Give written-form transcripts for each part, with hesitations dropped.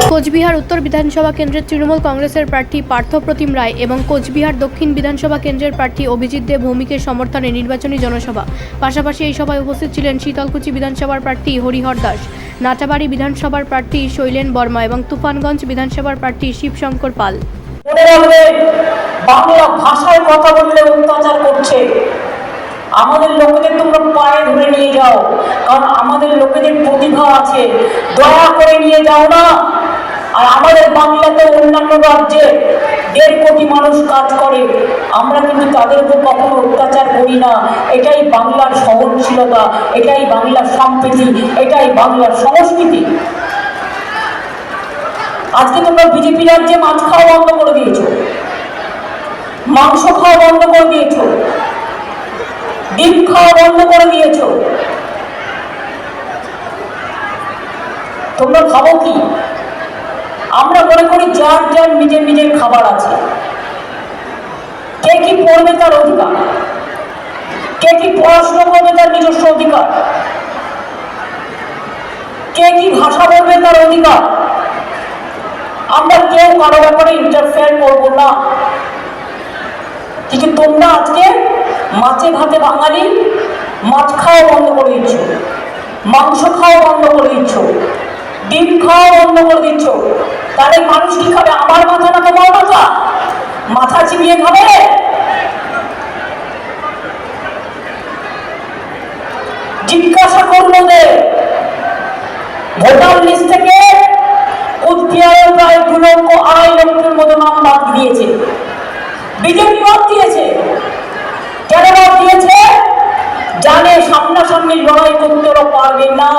কোচবিহার উত্তর বিধানসভা কেন্দ্রের তৃণমূল কংগ্রেসের প্রার্থী পার্থ প্রতিম রায় এবং কোচবিহার দক্ষিণ বিধানসভা কেন্দ্রের প্রার্থী অভিজিৎ দেব ভৌমিকের সমর্থনে নির্বাচনী জনসভা। পাশাপাশি এই সভায় উপস্থিত ছিলেন শীতলকুচি বিধানসভার প্রার্থী হরিহর দাস, নাটাবাড়ি বিধানসভার প্রার্থী শৈলেন বর্মা এবং তুফানগঞ্জ বিধানসভার প্রার্থী শিবশঙ্কর পাল। বাংলা ভাষায় কথা বললে অত্যাচার করছে, আমাদের লোকেদের তোমরা পায়ে ধরে নিয়ে যাও, কারণ আমাদের লোকেদের প্রতিভা আছে, দয়া করে নিয়ে যাও না। আর আমাদের বাংলাতে অন্যান্য রাজ্যে 1.5 কোটি মানুষ কাজ করে, আমরা কিন্তু তাদের উপর কখনো অত্যাচার করি না। এটাই বাংলার সহনশীলতা, এটাই বাংলার সম্প্রীতি, এটাই বাংলার সংস্কৃতি। আজকে তোমরা বিজেপি রাজ্যে মাছ খাওয়া বন্ধ করে দিয়েছো, মাংস খাওয়া বন্ধ করে দিয়েছো, ডিম খাওয়া বন্ধ করে দিয়েছো। তোমরা খাবো কি? আমরা মনে করি যার যার নিজের নিজের খাবার আছে। কে কি পড়বে তার অধিকার, কে কি পড়াশোনা করবে তার নিজস্ব অধিকার, কে কি ভাষা বলবে তার অধিকার। আমরা কেউ কারো ব্যাপারে ইন্টারফেয়ার করবো না। কিন্তু তোমরা আজকে মাছে ভাতে বাঙালি, মাছ খাওয়া বন্ধ করে দিচ্ছ, মাংস খাওয়া বন্ধ করে দিচ্ছ, ডিম খাওয়া বন্ধ করে দিচ্ছ। তাহলে মানুষ কি খাবে? আমার মাথা না তোমার মাথা? মাথা চিবিয়ে খাবে? জিজ্ঞাসা করবো যে ভোটার লিস্ট থেকে কোচবিহারে প্রায় 2 লক্ষ 2.5 লক্ষের মতো নাম বাদ দিয়েছে, বিজেপি বাদ দিয়েছে। কেন বাদ দিয়েছে? জানে সামনাসামনি লড়াই করতে ওরা পারবে না,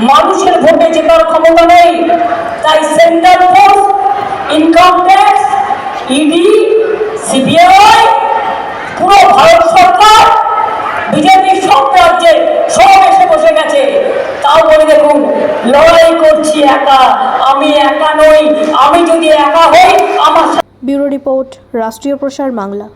মানুষের ভোটে জেতার ক্ষমতা নেই। তাই central force, income tax, ED, CBI, পুরো ভারত সরকার, বিজেপির সব রাজ্যে সব এসে বসে গেছে। তাও বলে দেখুন, লড়াই করছি একা, আমি একা নই। আমি যদি একা হই, আমার ব্যুরো রিপোর্ট, রাষ্ট্রীয় প্রসার বাংলা।